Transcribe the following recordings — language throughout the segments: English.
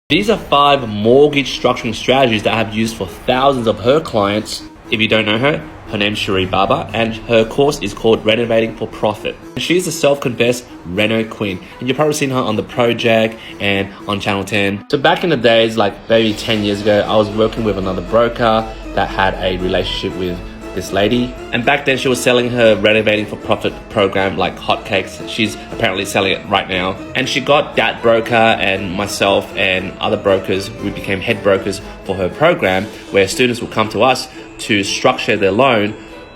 These are 5 mortgage structuring strategies that I have used for thousands of her clients. If you don't know her, her name's Cherie Baba, and her course is called Renovating for Profit. She's a self-confessed Reno queen, and you've probably seen her on The Project and on Channel 10. So back in the days, like maybe 10 years ago, I was working with another broker that had a relationship with this lady, and back then she was selling her Renovating for Profit program like hotcakes. She's apparently selling it right now, and she got that broker and myself and other brokers. We became head brokers for her program, where students will come to us to structure their loan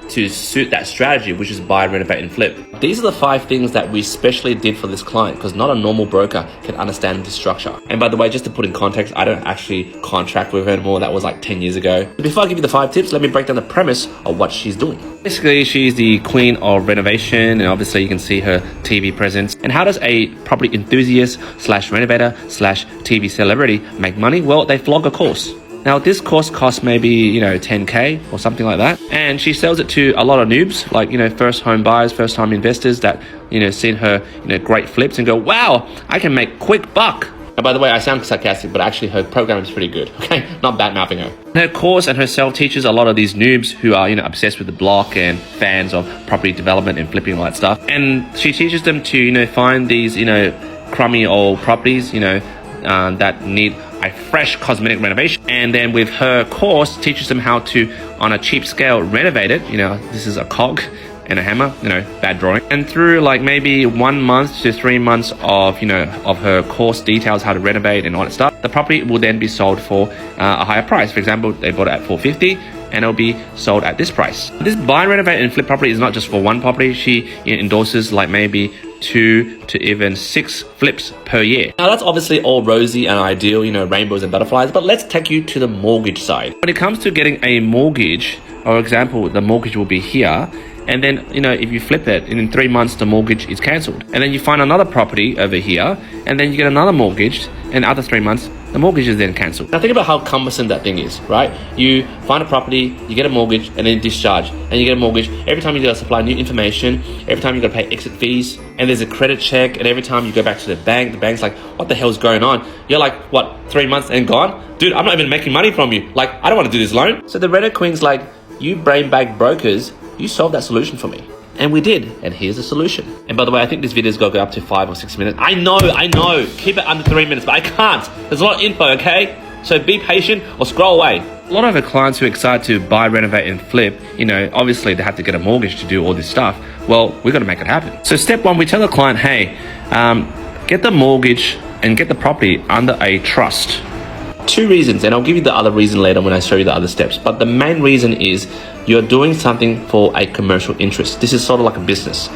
to suit that strategy, which is buy, renovate, and flip. These are the 5 things that we specially did for this client, because not a normal broker can understand this structure. And by the way, just to put in context, I don't actually contract with her anymore. That was like 10 years ago. Before I give you the 5 tips, let me break down the premise of what she's doing. Basically, she's the queen of renovation, and obviously you can see her TV presence. And how does a property enthusiast slash renovator slash TV celebrity make money? Well, they flog a course. Now, this course costs maybe, $10K or something like that. And she sells it to a lot of noobs, like, first home buyers, first time investors that, seen her, great flips and go, wow, I can make quick buck. And by the way, I sound sarcastic, but actually her program is pretty good, okay? Not bad mouthing her. Her course and herself teaches a lot of these noobs who are, obsessed with the block and fans of property development and flipping all that stuff. And she teaches them to, find these, crummy old properties, that need a fresh cosmetic renovation, and then with her course teaches them how to, on a cheap scale, renovate it. This is a cog and a hammer, bad drawing. And through like maybe 1 month to 3 months of her course details how to renovate and all that stuff, the property will then be sold for a higher price. For example, they bought it at $450 and it'll be sold at this price. This buy, renovate, and flip property is not just for one property. She endorses like maybe 2 to even 6 flips per year. Now that's obviously all rosy and ideal, rainbows and butterflies, but let's take you to the mortgage side. When it comes to getting a mortgage, for example, the mortgage will be here, and then, if you flip it, in 3 months, the mortgage is cancelled. And then you find another property over here, and then you get another mortgage, and after 3 months, the mortgage is then cancelled. Now think about how cumbersome that thing is, right? You find a property, you get a mortgage, and then discharge, and you get a mortgage. Every time you gotta supply new information, every time you gotta pay exit fees, and there's a credit check, and every time you go back to the bank's like, what the hell's going on? You're like, what, 3 months and gone? Dude, I'm not even making money from you. Like, I don't wanna do this loan. So the Reddit Queen's like, you brain bag brokers, you solved that solution for me. And we did, and here's the solution. And by the way, I think this video's got to go up to 5 or 6 minutes. I know, keep it under 3 minutes, but I can't. There's a lot of info, okay? So be patient or scroll away. A lot of our clients who are excited to buy, renovate, and flip, obviously they have to get a mortgage to do all this stuff. Well, we've got to make it happen. So step 1, we tell the client, hey, get the mortgage and get the property under a trust. 2 reasons, and I'll give you the other reason later when I show you the other steps. But the main reason is you're doing something for a commercial interest. This is sort of like a business.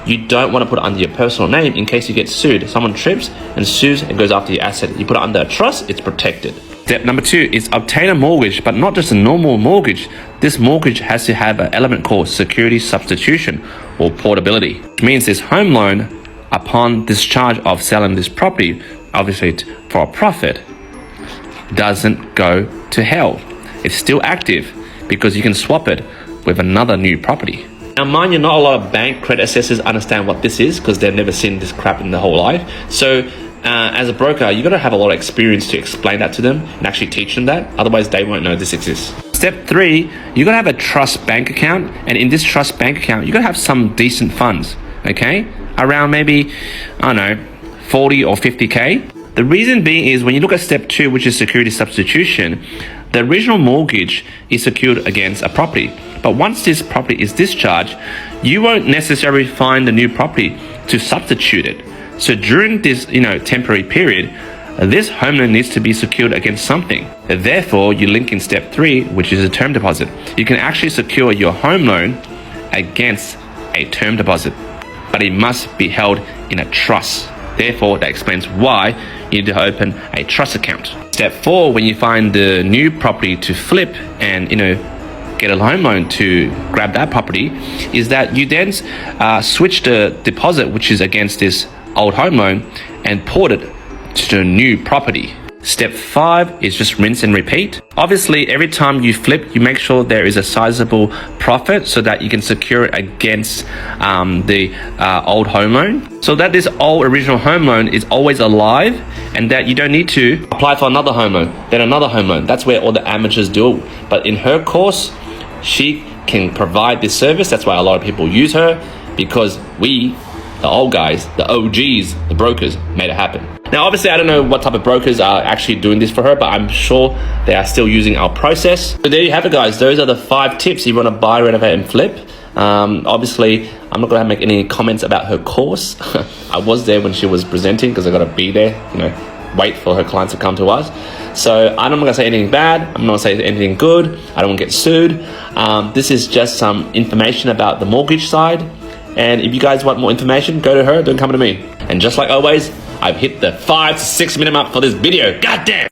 You don't want to put it under your personal name in case you get sued. Someone trips and sues and goes after your asset. You put it under a trust, it's protected. Step number 2 is obtain a mortgage, but not just a normal mortgage. This mortgage has to have an element called security substitution or portability, which means this home loan, upon discharge of selling this property, obviously for a profit, doesn't go to hell. It's still active because you can swap it with another new property. Now mind you, not a lot of bank credit assessors understand what this is because they've never seen this crap in their whole life. So as a broker, you got to have a lot of experience to explain that to them and actually teach them that. Otherwise, they won't know this exists. Step 3, you got to have a trust bank account. And in this trust bank account, you got to have some decent funds, okay? Around maybe, 40 or 50K. The reason being is when you look at step 2, which is security substitution, the original mortgage is secured against a property. But once this property is discharged, you won't necessarily find the new property to substitute it. So during this, temporary period, this home loan needs to be secured against something. Therefore, you link in step 3, which is a term deposit. You can actually secure your home loan against a term deposit, but it must be held in a trust. Therefore, that explains why you need to open a trust account. Step 4, when you find the new property to flip and, get a home loan to grab that property, is that you then switch the deposit, which is against this old home loan, and port it to a new property. Step 5 is just rinse and repeat. Obviously, every time you flip, you make sure there is a sizable profit so that you can secure it against the old home loan. So that this old original home loan is always alive and that you don't need to apply for another home loan, then another home loan. That's where all the amateurs do. But in her course, she can provide this service. That's why a lot of people use her, because we, the old guys, the OGs, the brokers, made it happen. Now, obviously, I don't know what type of brokers are actually doing this for her, but I'm sure they are still using our process. So there you have it, guys. Those are the 5 tips if you want to buy, renovate, and flip. Obviously, I'm not going to make any comments about her course. I was there when she was presenting because I got to be there, wait for her clients to come to us. So I'm not going to say anything bad. I'm not going to say anything good. I don't want to get sued. This is just some information about the mortgage side. And if you guys want more information, go to her, don't come to me. And just like always, I've hit the 5 to 6 minute mark for this video. God damn!